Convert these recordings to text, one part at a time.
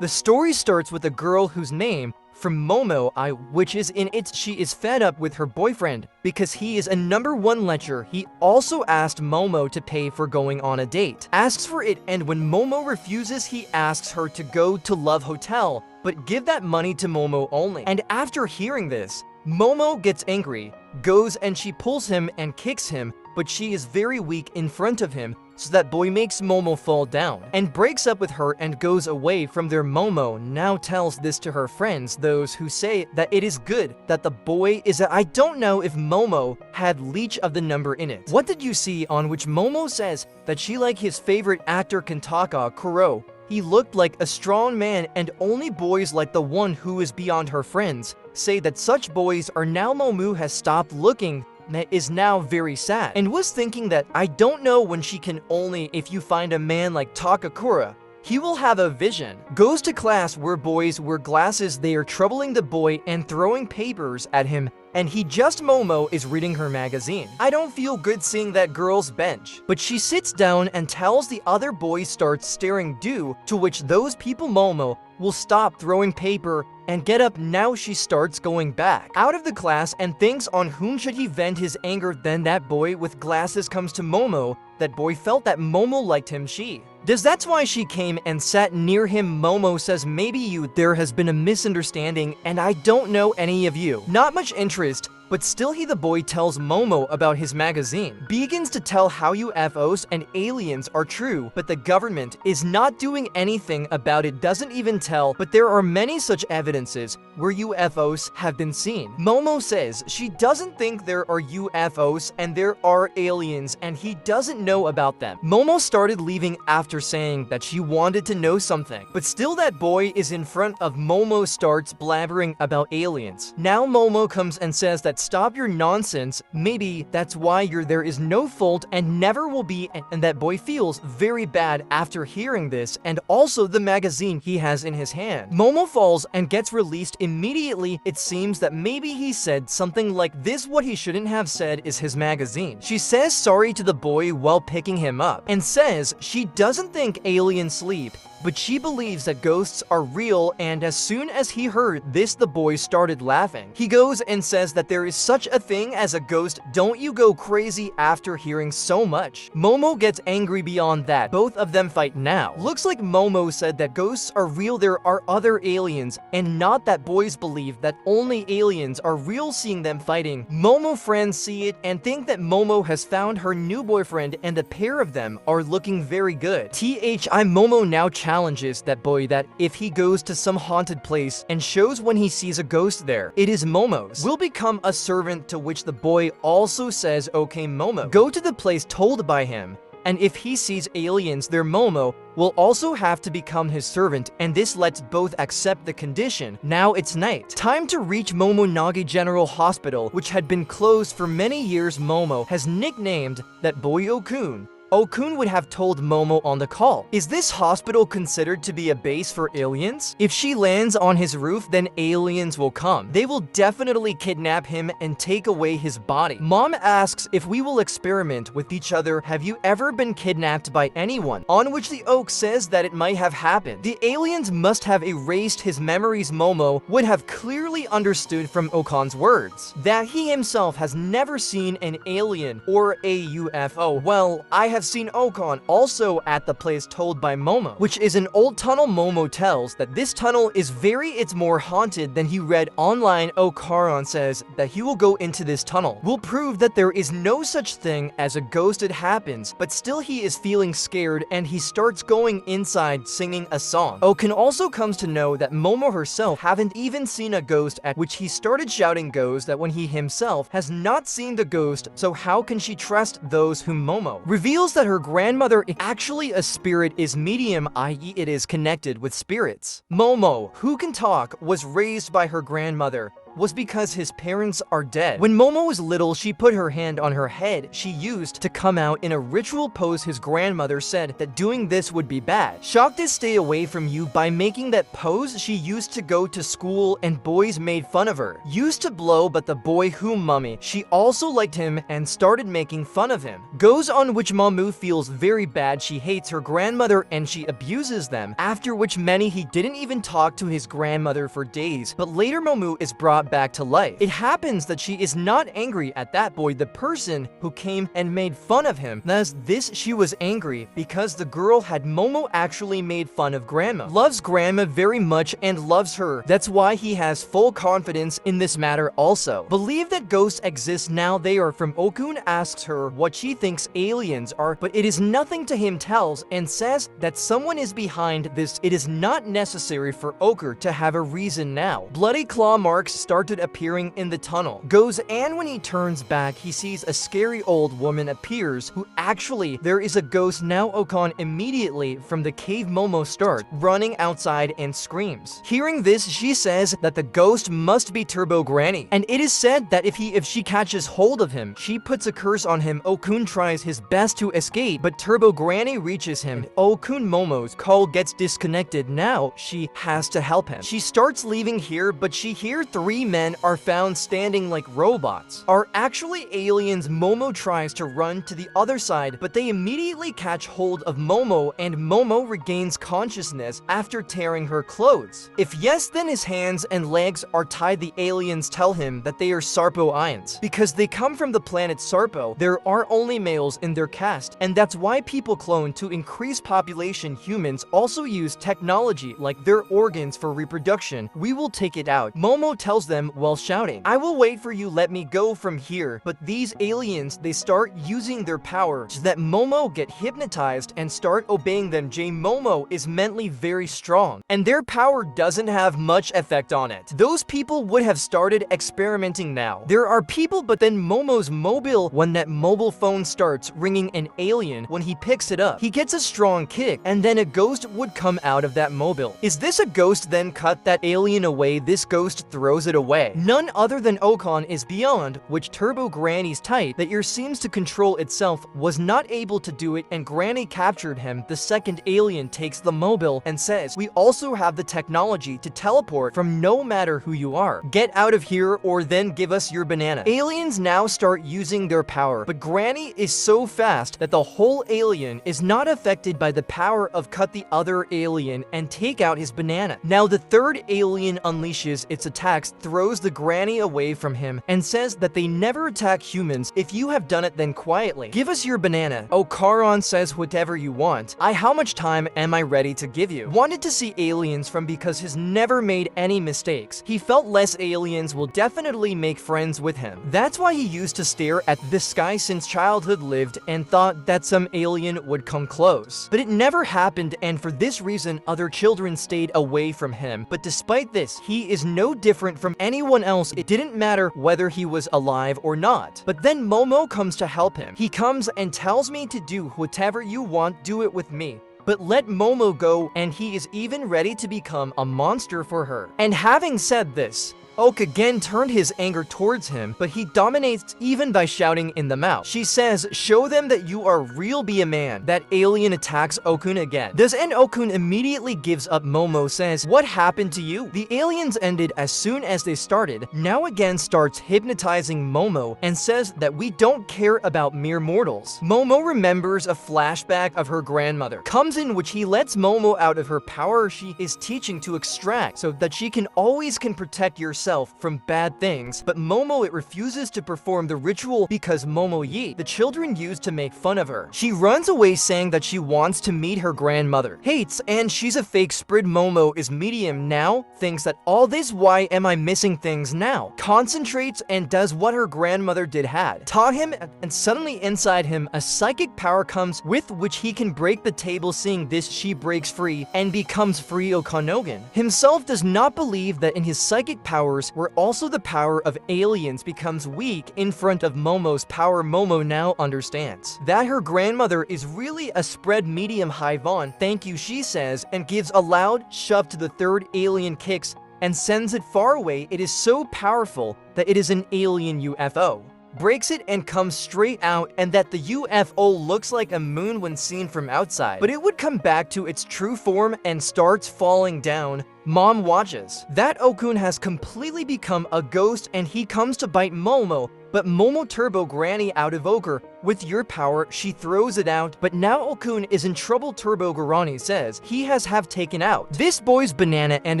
The story starts with a girl whose name, from Momo Ayase, which is in it, she is fed up with her boyfriend because he is a #1 lecher. He also asked Momo to pay for going on a date. Asks for it, and when Momo refuses, he asks her to go to Love Hotel, but give that money to Momo only. And after hearing this, Momo gets angry, goes and she pulls him and kicks him, but she is very weak in front of him, so that boy makes Momo fall down and breaks up with her and goes away from there. Momo now tells this to her friends, those who say that it is good that the boy is a— I don't know if Momo had leech of the number in it. What did you see? On which Momo says that she liked his favorite actor Kantaka Kuro. He looked like a strong man, and only boys like the one who is beyond her friends say that such boys are now. Momo has stopped looking, is now very sad, and was thinking that I don't know when she can only if you find a man like Takakura, he will have a vision. Goes to class where boys wear glasses. They are troubling the boy and throwing papers at him, and he just— Momo is reading her magazine. I don't feel good seeing that girl's bench, but she sits down and tells the other boys start staring, due to which those people Momo will stop throwing paper and get up. Now she starts going back out of the class and thinks on whom should he vent his anger. Then that boy with glasses comes to Momo. That boy felt that Momo liked him. She does. That's why she came and sat near him. Momo says maybe there has been a misunderstanding and I don't know any of you. Not much interest, but still the boy tells Momo about his magazine. Begins to tell how UFOs and aliens are true, but the government is not doing anything about it. Doesn't even tell, but there are many such evidences where UFOs have been seen. Momo says she doesn't think there are UFOs and there are aliens, and he doesn't know about them. Momo started leaving after saying that she wanted to know something, but still that boy is in front of Momo, starts blabbering about aliens. Now Momo comes and says that stop your nonsense, maybe that's why there is no fault and never will be, and that boy feels very bad after hearing this, and also the magazine he has in his hand. Momo falls and gets released immediately. It seems that maybe he said something like this. What he shouldn't have said is his magazine. She says sorry to the boy while picking him up and says she doesn't think aliens sleep, but she believes that ghosts are real, and as soon as he heard this, the boy started laughing. He goes and says that there is such a thing as a ghost. Don't you go crazy after hearing so much. Momo gets angry beyond that. Both of them fight now. Looks like Momo said that ghosts are real, there are other aliens, and not that boys believe that only aliens are real. Seeing them fighting, Momo friends see it and think that Momo has found her new boyfriend, and the pair of them are looking very good. Momo now challenges that boy that if he goes to some haunted place and shows when he sees a ghost there, it is Momo's, will become a servant, to which the boy also says okay. Momo go to the place told by him, and if he sees aliens there, Momo will also have to become his servant, and this lets both accept the condition. Now it's night. Time to reach Momonagi General Hospital, which had been closed for many years. Momo has nicknamed that boy Okun. Okun would have told Momo on the call, is this hospital considered to be a base for aliens? If she lands on his roof, then aliens will come. They will definitely kidnap him and take away his body. Mom asks if we will experiment with each other. Have you ever been kidnapped by anyone? On which the Oak says that it might have happened. The aliens must have erased his memories. Momo would have clearly understood from Okan's words that he himself has never seen an alien or a UFO. Well, I have seen Okan also at the place told by Momo, which is an old tunnel. Momo tells that this tunnel is it's more haunted than he read online. Okaran says that he will go into this tunnel, will prove that there is no such thing as a ghost. It happens, but still he is feeling scared, and he starts going inside singing a song. Okan also comes to know that Momo herself haven't even seen a ghost, at which he started shouting ghost that when he himself has not seen the ghost, so how can she trust those whom Momo reveals that her grandmother is actually a spirit, is medium, i.e. it is connected with spirits. Momo, who can talk, was raised by her grandmother, was because his parents are dead. When Momo was little, she put her hand on her head she used to come out in a ritual pose. His grandmother said that doing this would be bad. Shocked to stay away from you by making that pose, she used to go to school and boys made fun of her. Used to blow, but the boy who mummy, she also liked him and started making fun of him. Goes on which Momo feels very bad. She hates her grandmother and she abuses them, after which many he didn't even talk to his grandmother for days, but later Momo is brought back to life. It happens that she is not angry at that boy, the person who came and made fun of him. Thus, this she was angry because the girl had Momo actually made fun of grandma. Loves grandma very much and loves her. That's why he has full confidence in this matter also. Believe that ghosts exist now. They are from Okun asks her what she thinks aliens are, but it is nothing to him tells and says that someone is behind this. It is not necessary for Okur to have a reason now. Bloody claw marks started appearing in the tunnel. Goes and when he turns back, he sees a scary old woman appears who actually there is a ghost now. Okun immediately from the cave Momo start running outside and screams. Hearing this, she says that the ghost must be Turbo Granny, and it is said that if she catches hold of him, she puts a curse on him. Okun tries his best to escape, but Turbo Granny reaches him. Okun Momo's call gets disconnected. Now she has to help him. She starts leaving here, but she hears 3 men are found standing like robots. Are actually aliens. Momo tries to run to the other side, but they immediately catch hold of Momo, and Momo regains consciousness after tearing her clothes. If yes, then his hands and legs are tied. The aliens tell him that they are Sarpo Ions. Because they come from the planet Sarpo, there are only males in their caste, and that's why people clone to increase population. Humans also use technology like their organs for reproduction. We will take it out. Momo tells them while shouting, I will wait for you, let me go from here. But these aliens, they start using their power so that Momo get hypnotized and start obeying them. Momo is mentally very strong, and their power doesn't have much effect on it. Those people would have started experimenting now. There are people, but then Momo's mobile, when that mobile phone starts ringing, an alien, when he picks it up, he gets a strong kick, and then a ghost would come out of that mobile. Is this a ghost? Then cut that alien away. This ghost throws it away. None other than Okun is beyond, which Turbo Granny's tight that ear seems to control itself was not able to do it, and Granny captured him. The second alien takes the mobile and says, we also have the technology to teleport from no matter who you are. Get out of here or then give us your banana. Aliens now start using their power, but Granny is so fast that the whole alien is not affected by the power of cut the other alien and take out his banana. Now the third alien unleashes its attacks, throws the Granny away from him, and says that they never attack humans. If you have done it, then quietly give us your banana. Okaron says whatever you want. How much time am I ready to give you? Wanted to see aliens from because he's never made any mistakes. He felt less aliens will definitely make friends with him. That's why he used to stare at the sky since childhood lived and thought that some alien would come close. But it never happened, and for this reason other children stayed away from him. But despite this, he is no different from anyone else. It didn't matter whether he was alive or not. But then Momo comes to help him. He comes and tells me to do whatever you want, do it with me. But let Momo go, and he is even ready to become a monster for her. And having said this, Oak again turned his anger towards him, but he dominates even by shouting in the mouth. She says, show them that you are real, be a man. That alien attacks Okun again. Does and Okun immediately gives up. Momo says, what happened to you? The aliens ended as soon as they started. Now again starts hypnotizing Momo and says that we don't care about mere mortals. Momo remembers a flashback of her grandmother. Comes in which he lets Momo out of her power she is teaching to extract so that she can always protect yourself from bad things, but Momo it refuses to perform the ritual because Momo Yi, the children used to make fun of her. She runs away saying that she wants to meet her grandmother. Hates and she's a fake spread. Momo is medium now, thinks that all this why am I missing things now? Concentrates and does what her grandmother did had. Taught him, and suddenly inside him a psychic power comes with which he can break the table. Seeing this, she breaks free and becomes free. Okanogan himself does not believe that in his psychic power where also the power of aliens becomes weak in front of Momo's power. Momo now understands that her grandmother is really a spread medium high Vaughn. Thank you, she says, and gives a loud shove to the third alien. Kicks and sends it far away. It is so powerful that it is an alien UFO. Breaks it and comes straight out, and that the UFO looks like a moon when seen from outside. But it would come back to its true form and starts falling down. Mom watches. That Okun has completely become a ghost and he comes to bite Momo, but Momo turbo Granny out of Ogre. With your power, she throws it out, but now Okun is in trouble. Turbo Granny says he has taken out this boy's banana, and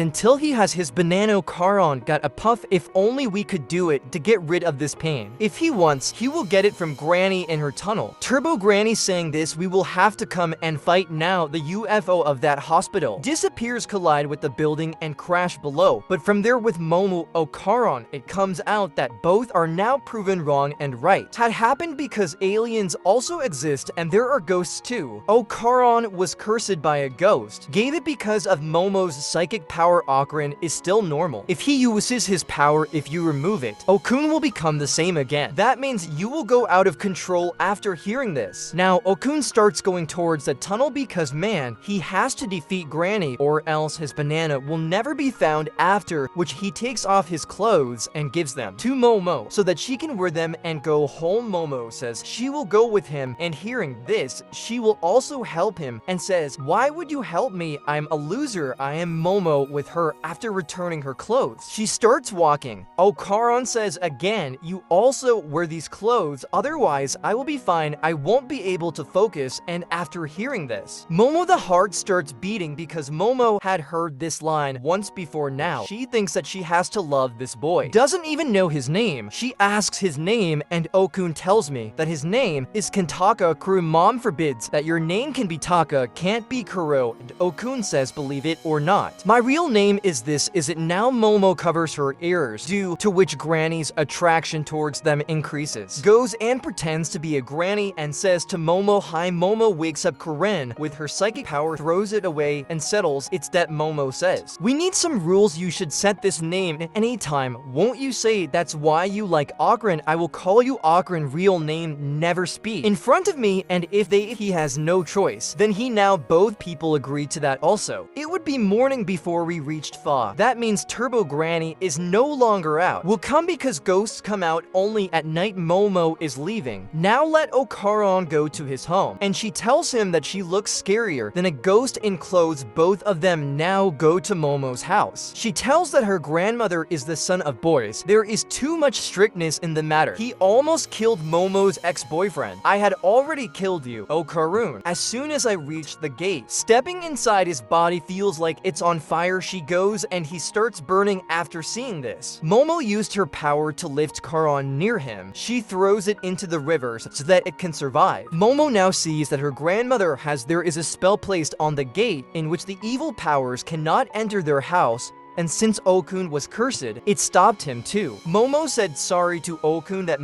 until he has his banana, Charon got a puff. If only we could do it to get rid of this pain. If he wants, he will get it from Granny in her tunnel. Turbo Granny saying this, we will have to come and fight now. The UFO of that hospital disappears, collide with the building and crash below. But from there with Momo Charon, it comes out that both are now proven wrong and right. Had happened because aliens also exist and there are ghosts too. Charon was cursed by a ghost. Gave it because of Momo's psychic power. Okran is still normal. If he uses his power, if you remove it, Okun will become the same again. That means you will go out of control after hearing this. Now Okun starts going towards the tunnel because man, he has to defeat Granny or else his banana will never be found, after which he takes off his clothes and gives them to Momo so that she can wear them and go home. Momo says she will go with him, and hearing this, she will also help him and says, why would you help me? I'm a loser. I am Momo with her. After returning her clothes, she starts walking. Charon says again, you also wear these clothes, otherwise I will be fine. I won't be able to focus. And after hearing this, Momo the heart starts beating because Momo had heard this line once before. Now she thinks that she has to love this boy. Doesn't even know his name. She asks his name and Okun tells me that his name is Kantaka Kuru. Mom forbids that your name can be Taka, can't be Kuro, and Okun says believe it or not. My real name is this, is it now? Momo covers her ears, due to which Granny's attraction towards them increases. Goes and pretends to be a granny and says to Momo hi. Momo wakes up Karen with her psychic power, throws it away and settles. It's that Momo says, we need some rules. You should set this name at any time. Won't you say that's why you like Okran? I will call you Okran. Real name, never speak in front of me. And if he has no choice, then he now both people agree to that also. It would be morning before we reached Fa. That means Turbo Granny is no longer out. Will come because ghosts come out only at night. Momo is leaving. Now let Charon go to his home, and she tells him that she looks scarier than a ghost in clothes. Both of them now go to Momo's house. She tells that her grandmother is the son of boys. There is too much strictness in the matter. He almost killed Momo's ex-boyfriend. I had already killed you, Karun. As soon as I reached the gate, stepping inside, his body feels like it's on fire. She goes and he starts burning. After seeing this, Momo used her power to lift Charon near him. She throws it into the rivers so that it can survive. Momo now sees that her grandmother there is a spell placed on the gate in which the evil powers cannot enter their house. And since Okun was cursed, it stopped him too. Momo said sorry to Okun that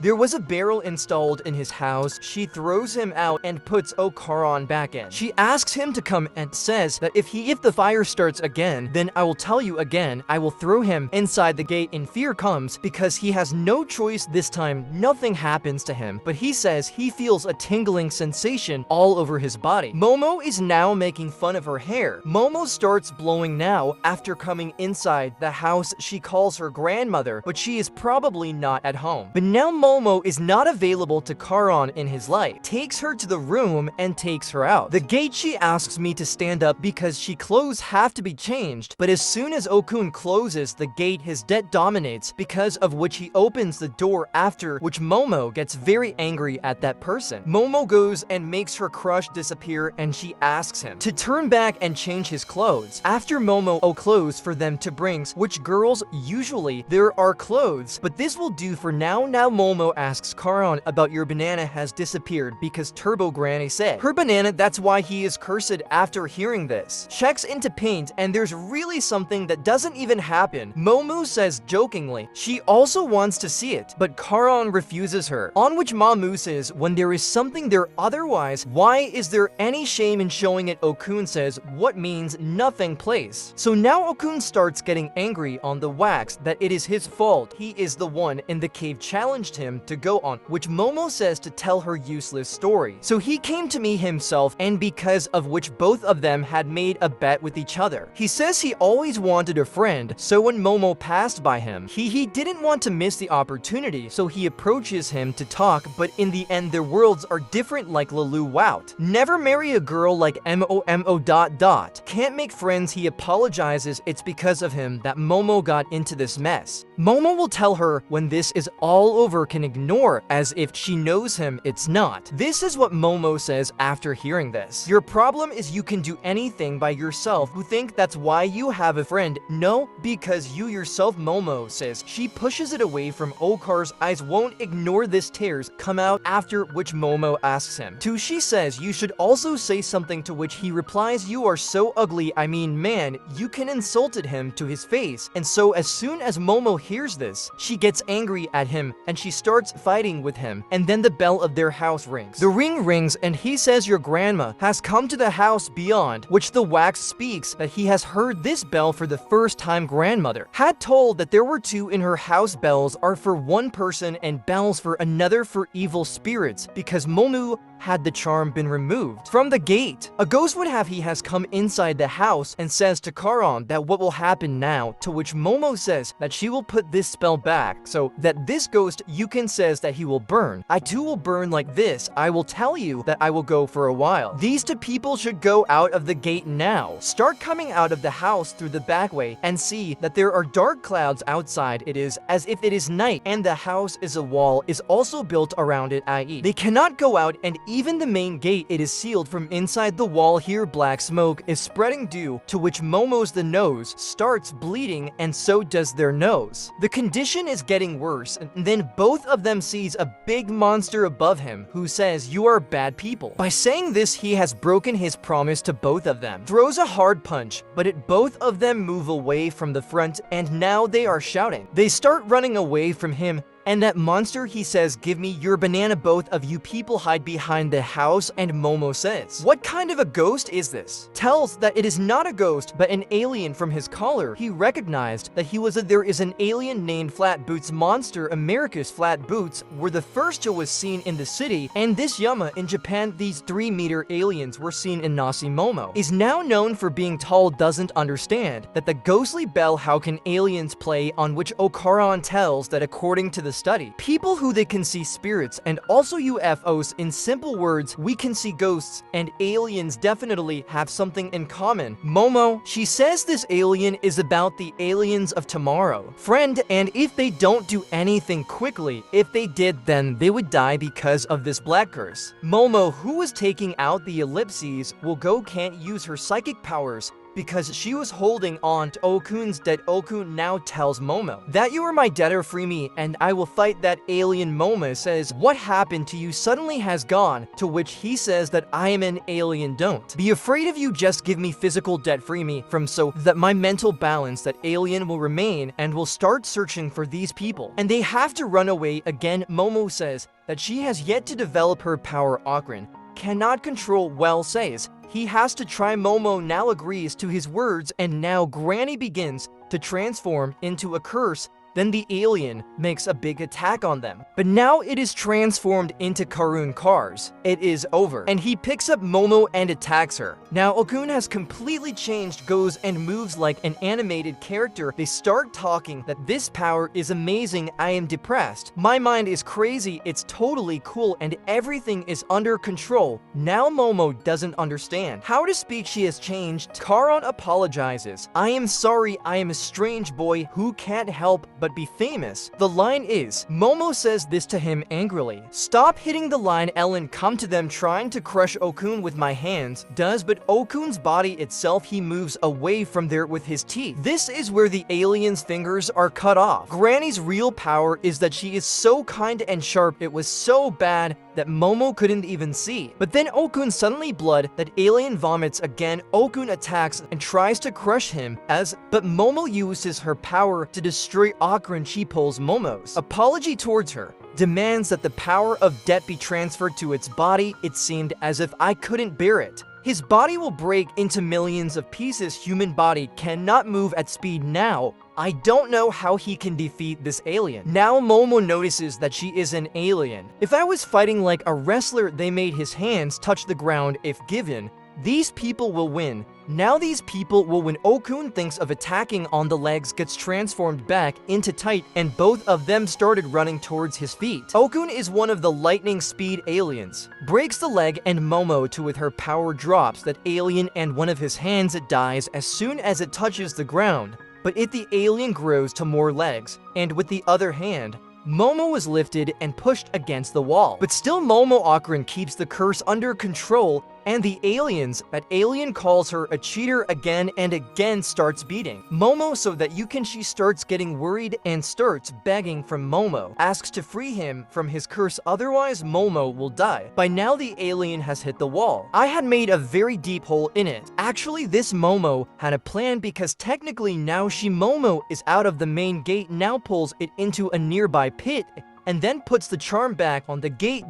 there was a barrel installed in his house. She throws him out and puts Charon back in. She asks him to come and says that if the fire starts again, then I will tell you again. I will throw him inside the gate. And fear comes because he has no choice this time. Nothing happens to him, but he says he feels a tingling sensation all over his body. Momo is now making fun of her hair. Momo starts blowing now after coming inside the house. She calls her grandmother, but she is probably not at home. But now Momo is not available to Charon in his life. Takes her to the room and takes her out. The gate, she asks me to stand up because she clothes have to be changed, but as soon as Okun closes the gate, his debt dominates, because of which he opens the door, after which Momo gets very angry at that person. Momo goes and makes her crush disappear, and she asks him to turn back and change his clothes. After Momo clothes for them to bring, which girls usually there are clothes, but this will do for now. Now Momo asks Charon about your banana has disappeared because Turbo Granny said her banana, that's why he is cursed. After hearing this, checks into paint and there's really something that doesn't even happen. Momo says jokingly she also wants to see it, but Charon refuses her, on which Mamu says when there is something there, otherwise why is there any shame in showing it? Okun says what means nothing place. So now Okun Okun starts getting angry on the wax that it is his fault. He is the one in the cave challenged him to go on, which Momo says to tell her useless story. So he came to me himself, and because of which both of them had made a bet with each other. He says he always wanted a friend, so when Momo passed by him, he didn't want to miss the opportunity, so he approaches him to talk, but in the end their worlds are different like Lalu Wout. Never marry a girl like Momo ... Can't make friends. He apologizes it's because of him that Momo got into this mess. Momo will tell her when this is all over can ignore as if she knows him. It's not. This is what Momo says after hearing this. Your problem is you can do anything by yourself. You think that's why you have a friend? No, because you yourself. Momo says. She pushes it away from Okar's eyes. Won't ignore this. Tears come out, after which Momo asks him to. She says you should also say something, to which he replies, you are so ugly. I mean, man, you can insulted him to his face. And so as soon as Momo hears this, she gets angry at him and she starts fighting with him. And then the bell of their house rings. The ring rings and he says your grandma has come to the house beyond, which the wax speaks that he has heard this bell for the first time. Grandmother had told that there were two in her house. Bells are for one person and bells for another for evil spirits, because Momo had the charm been removed from the gate. A ghost would have he has come inside the house and says to Karan that what will happen now, to which Momo says that she will put this spell back so that this ghost Yukin says that he will burn. I too will burn like this. I will tell you that I will go for a while. These two people should go out of the gate now. Start coming out of the house through the back way and see that there are dark clouds outside. It is as if it is night, and the house is a wall is also built around it, i.e. they cannot go out, and even the main gate it is sealed from inside the wall. Here black smoke is spreading due, to which Momo's the nose starts bleeding, and so does their nose. The condition is getting worse, and then both of them sees a big monster above him who says you are bad people. By saying this he has broken his promise to both of them. Throws a hard punch, but both of them move away from the front, and now they are shouting. They start running away from him. And that monster, he says, give me your banana. Both of you people hide behind the house, and Momo says, what kind of a ghost is this? Tells that it is not a ghost, but an alien. From his collar, he recognized that there is an alien named Flat Boots Monster. America's Flat Boots were the first who was seen in the city, and this Yama in Japan, these 3-meter aliens were seen in Nasi. Momo is now known for being tall. Doesn't understand that the ghostly bell how can aliens play, on which Okaran tells that according to the study, people who they can see spirits and also UFOs. In simple words, we can see ghosts, and aliens definitely have something in common. Momo, she says this alien is about the aliens of tomorrow, friend, and if they don't do anything quickly, if they did, then they would die because of this black curse. Momo, who is taking out the ellipses, will go can't use her psychic powers because she was holding on to Okun's dead. Okun now tells Momo that you are my debtor, free me and I will fight that alien. Momo says what happened to you suddenly has gone, to which he says that I am an alien, don't be afraid of you, just give me physical debt, free me from so that my mental balance. That alien will remain and will start searching for these people and they have to run away again. Momo says that she has yet to develop her power. Okran cannot control well, says he has to try. Momo now agrees to his words, and now Granny begins to transform into a curse. Then the alien makes a big attack on them, but now it is transformed into Karun cars. It is over, and he picks up Momo and attacks her. Now Okun has completely changed, goes and moves like an animated character. They start talking that this power is amazing. I am depressed. My mind is crazy. It's totally cool, and everything is under control. Now Momo doesn't understand how to speak. She has changed. Karan apologizes. I am sorry. I am a strange boy who can't help but be famous. The line is, Momo says this to him angrily. Stop hitting the line, Ellen. Come to them, trying to crush Okun with my hands. Does, but Okun's body itself, he moves away from there with his teeth. This is where the alien's fingers are cut off. Granny's real power is that she is so kind and sharp. It was so bad that Momo couldn't even see. But then Okun suddenly blood, that alien vomits again. Okun attacks and tries to crush him but Momo uses her power to destroy Okran. She pulls Momo's apology towards her, demands that the power of debt be transferred to its body. It seemed as if I couldn't bear it. His body will break into millions of pieces. Human body cannot move at speed now. I don't know how he can defeat this alien. Now Momo notices that she is an alien. If I was fighting like a wrestler, they made his hands touch the ground if given. These people will win. Now these people will win. Okun thinks of attacking on the legs, gets transformed back into tight, and both of them started running towards his feet. Okun is one of the lightning speed aliens. Breaks the leg and Momo too with her power drops that alien and one of his hands it dies as soon as it touches the ground. But if the alien grows to more legs, and with the other hand, Momo was lifted and pushed against the wall. But still Momo Akron keeps the curse under control, and the aliens, that alien calls her a cheater again and again, starts beating Momo so that she starts getting worried and starts begging from Momo, asks to free him from his curse, otherwise Momo will die. By now the alien has hit the wall. I had made a very deep hole in it. Actually this Momo had a plan because technically now Momo is out of the main gate, now pulls it into a nearby pit and then puts the charm back on the gate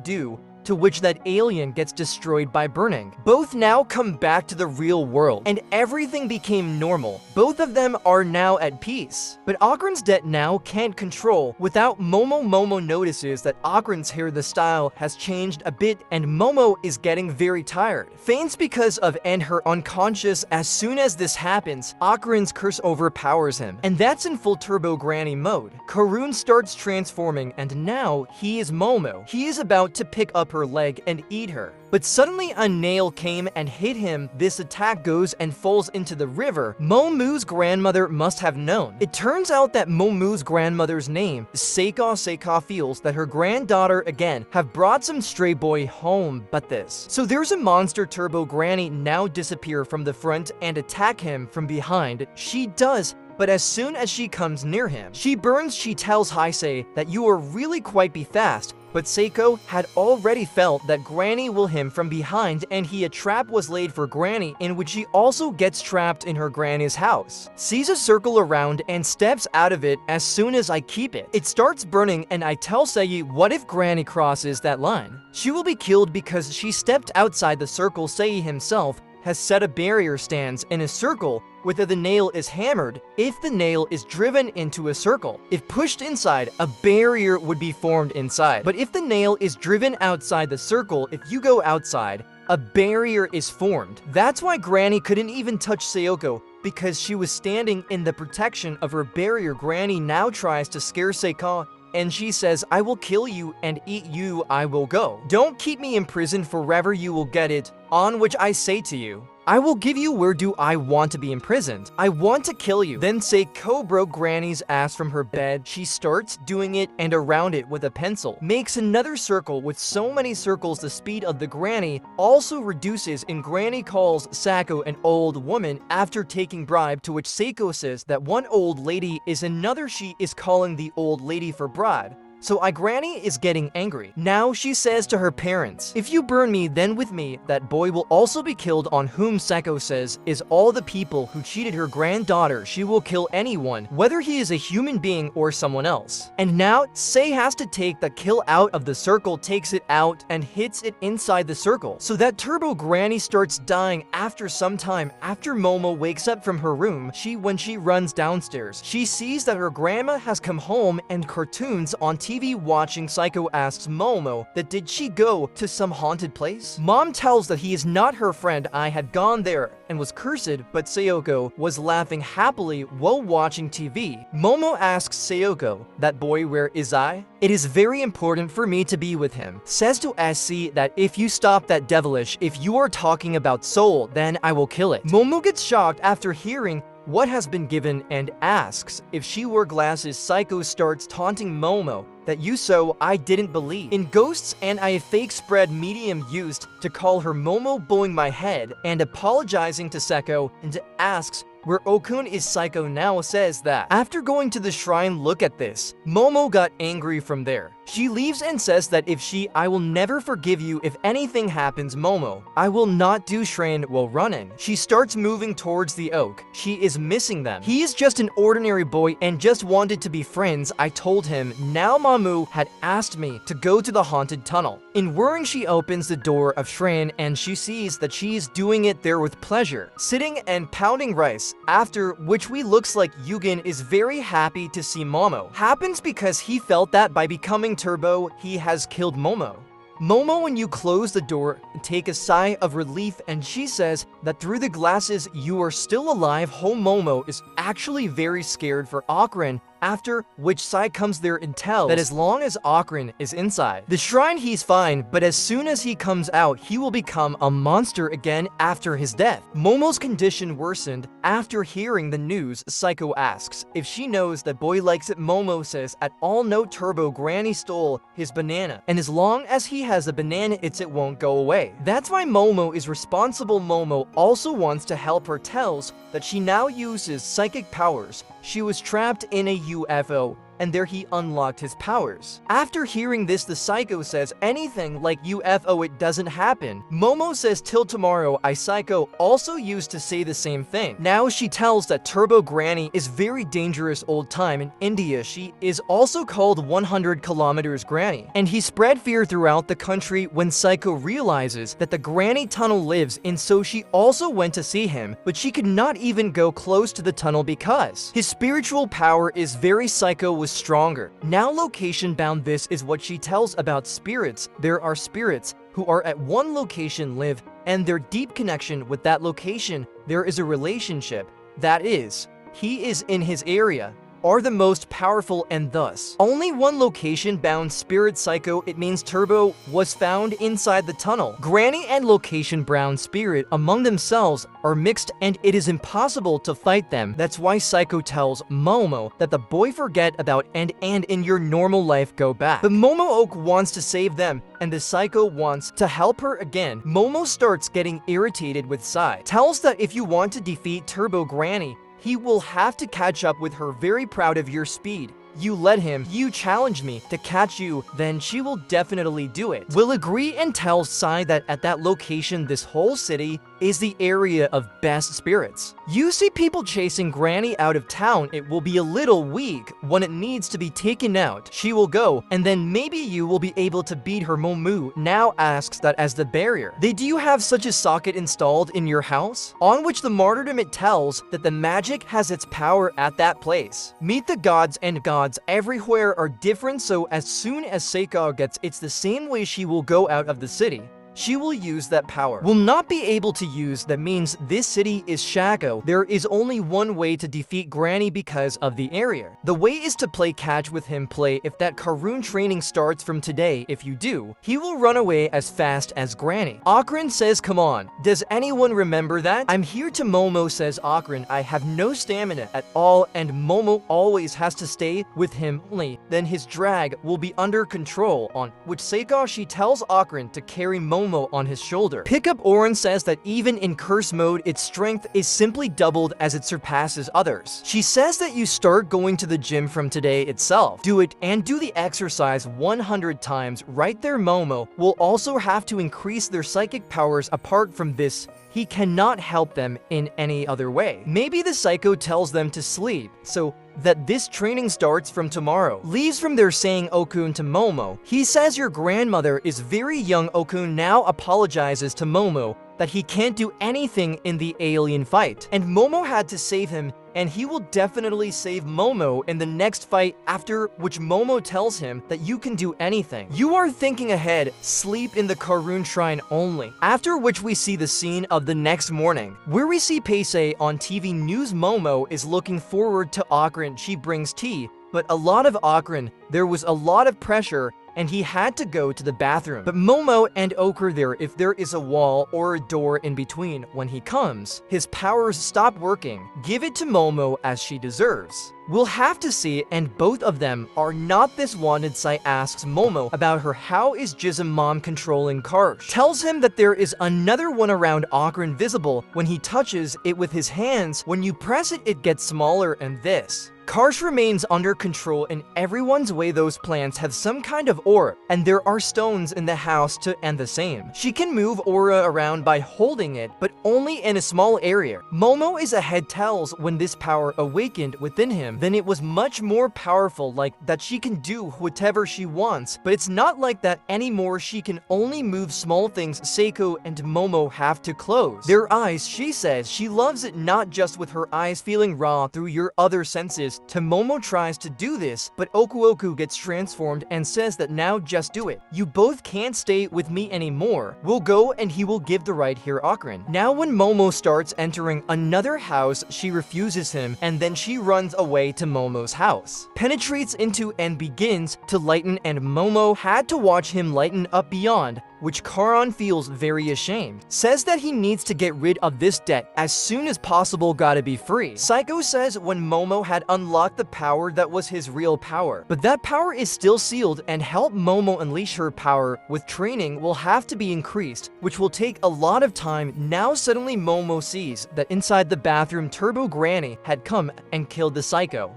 to which that alien gets destroyed by burning. Both now come back to the real world, and everything became normal. Both of them are now at peace. But Akron's debt now can't control. Without Momo notices that Akron's hair, the style, has changed a bit, and Momo is getting very tired. Faints because of and her unconscious. As soon as this happens, Akron's curse overpowers him, and that's in full turbo granny mode. Karun starts transforming, and now he is Momo. He is about to pick up her leg and eat her. But suddenly a nail came and hit him. This attack goes and falls into the river. Momu's grandmother must have known. It turns out that Momu's grandmother's name, Seika, feels that her granddaughter again have brought some stray boy home, but this. So there's a monster turbo granny now disappear from the front and attack him from behind. She does. But as soon as she comes near him, she burns. She tells Heisei that you are really quite be fast. But Seiko had already felt that Granny will him from behind, and a trap was laid for Granny, in which she also gets trapped in her granny's house. Sees a circle around and steps out of it as soon as I keep it. It starts burning, and I tell Sei, what if Granny crosses that line? She will be killed because she stepped outside the circle. Sei himself has set a barrier, stands in a circle, whether the nail is hammered. If the nail is driven into a circle, if pushed inside, a barrier would be formed inside. But if the nail is driven outside the circle, if you go outside, a barrier is formed. That's why Granny couldn't even touch Sayoko, because she was standing in the protection of her barrier. Granny now tries to scare Seika, and she says, I will kill you and eat you, I will go. Don't keep me in prison forever, you will get it. On which I say to you, I will give you. Where do I want to be imprisoned? I want to kill you. Then Seiko broke Granny's ass from her bed. She starts doing it and around it with a pencil. Makes another circle. With so many circles, the speed of the Granny also reduces, and Granny calls Sako an old woman after taking bribe, to which Seiko says that one old lady is another. She is calling the old lady for bribe. So Granny is getting angry. Now she says to her parents, if you burn me, then with me, that boy will also be killed, on whom Seko says is all the people who cheated her granddaughter. She will kill anyone, whether he is a human being or someone else. And now Sei has to take the kill out of the circle, takes it out and hits it inside the circle. So that Turbo Granny starts dying after some time. After Momo wakes up from her room, when she runs downstairs, she sees that her grandma has come home and cartoons on TV watching. Psycho asks Momo that did she go to some haunted place? Mom tells that he is not her friend. I had gone there and was cursed, but Sayoko was laughing happily while watching TV. Momo asks Sayoko, that boy, where is I? It is very important for me to be with him. Says to SC that if you stop that devilish, if you are talking about soul, then I will kill it. Momo gets shocked after hearing what has been given and asks if she wore glasses. Psycho starts taunting Momo that you so I didn't believe in ghosts, and I fake spread medium used to call her Momo blowing my head and apologizing to Seko, and asks where Okun is. Psycho now says that after going to the shrine, look at this. Momo got angry from there. She leaves and says that I will never forgive you if anything happens, Momo. I will not do Shran while running. She starts moving towards the oak. She is missing them. He is just an ordinary boy and just wanted to be friends, I told him. Now Mamu had asked me to go to the haunted tunnel. In whirring, she opens the door of Shran and she sees that she is doing it there with pleasure, sitting and pounding rice, after which we looks like Yugen is very happy to see Momo. Happens because he felt that by becoming Turbo, he has killed Momo. Momo, when you close the door, take a sigh of relief, and she says that through the glasses you are still alive. Momo is actually very scared for Akrin, after which Sai comes there and tells that as long as Akrin is inside the shrine, he's fine, but as soon as he comes out, he will become a monster again after his death. Momo's condition worsened. After hearing the news, Psycho asks if she knows that boy likes it. Momo says at all no, Turbo Granny stole his banana, and as long as he has a banana, it won't go away. That's why Momo is responsible. Momo also wants to help her, tells that she now uses psychic powers. She was trapped in a UFO, and there he unlocked his powers. After hearing this, the Psycho says anything like UFO, it doesn't happen. Momo says till tomorrow. Psycho also used to say the same thing. Now she tells that Turbo Granny is very dangerous old time in India. She is also called 100 kilometers Granny, and he spread fear throughout the country. When Psycho realizes that the Granny tunnel lives in, so she also went to see him, but she could not even go close to the tunnel because his spiritual power is very. Psycho was stronger. Now location bound. This is what she tells about spirits. There are spirits who are at one location live, and their deep connection with that location, there is a relationship. That is, he is in his area, are the most powerful, and thus only one location bound spirit. Psycho, it means Turbo was found inside the tunnel. Granny and location bound spirit among themselves are mixed, and it is impossible to fight them. That's why Psycho tells Momo that the boy forget about and in your normal life go back. But Momo Oak wants to save them, and the Psycho wants to help her again. Momo starts getting irritated with Sai, tells that if you want to defeat Turbo Granny, he will have to catch up with her. Very proud of your speed. You let him, you challenge me to catch you, then she will definitely do it. Will agree and tells Sai that at that location, this whole city is the area of best spirits. You see people chasing Granny out of town, it will be a little weak. When it needs to be taken out, she will go, and then maybe you will be able to beat her. Momu now asks that as the barrier. Do you have such a socket installed in your house? On which the martyrdom, it tells that the magic has its power at that place. Meet the gods, and gods everywhere are different, so as soon as Seika gets it's the same way she will go out of the city. She will use that power. Will not be able to use, that means this city is Shaco. There is only one way to defeat Granny because of the area. The way is to play catch with him. Play if that Karun training starts from today. If you do, he will run away as fast as Granny. Akrin says come on. Does anyone remember that? I'm here to Momo, says Akrin. I have no stamina at all, and Momo always has to stay with him only. Then his drag will be under control, on which Seika she tells Akrin to carry Momo on his shoulder. Pickup Oren says that even in curse mode, its strength is simply doubled as it surpasses others. She says that you start going to the gym from today itself. Do it and do the exercise 100 times. Right there, Momo will also have to increase their psychic powers. Apart from this, he cannot help them in any other way. Maybe the Psycho tells them to sleep, so that this training starts from tomorrow. Leaves from there saying Okun to Momo. He says your grandmother is very young. Okun now apologizes to Momo that he can't do anything in the alien fight, and Momo had to save him, and he will definitely save Momo in the next fight, after which Momo tells him that you can do anything. You are thinking ahead, sleep in the Karun shrine only. After which we see the scene of the next morning, where we see Paisei on TV news. Momo is looking forward to Akrin. She brings tea, but a lot of Akrin, there was a lot of pressure, and he had to go to the bathroom. But Momo and Okur there, if there is a wall or a door in between when he comes, his powers stop working. Give it to Momo as she deserves. We'll have to see, and both of them are not this wanted. Sai asks Momo about her. How is Jism mom controlling Karsh? Tells him that there is another one around Akron visible when he touches it with his hands. When you press it, it gets smaller, and this. Karsh remains under control in everyone's way. Those plants have some kind of aura, and there are stones in the house and the same. She can move aura around by holding it, but only in a small area. Momo is ahead. Tells when this power awakened within him, then it was much more powerful, like that she can do whatever she wants, but it's not like that anymore. She can only move small things. Seiko and Momo have to close their eyes. She says she loves it not just with her eyes, feeling raw through your other senses. Momo tries to do this, but Okuoku gets transformed and says that now just do it. You both can't stay with me anymore. We'll go, and he will give the right here Akron. Now when Momo starts entering another house, she refuses him, and then she runs away to Momo's house, penetrates into and begins to lighten, and Momo had to watch him lighten up beyond, which Karan feels very ashamed. Says that he needs to get rid of this debt as soon as possible. Gotta be free. Psycho says when Momo had unlocked the power that was his real power, but that power is still sealed, and help Momo unleash her power with training will have to be increased, which will take a lot of time. Now suddenly Momo sees that inside the bathroom Turbo Granny had come and killed the Psycho.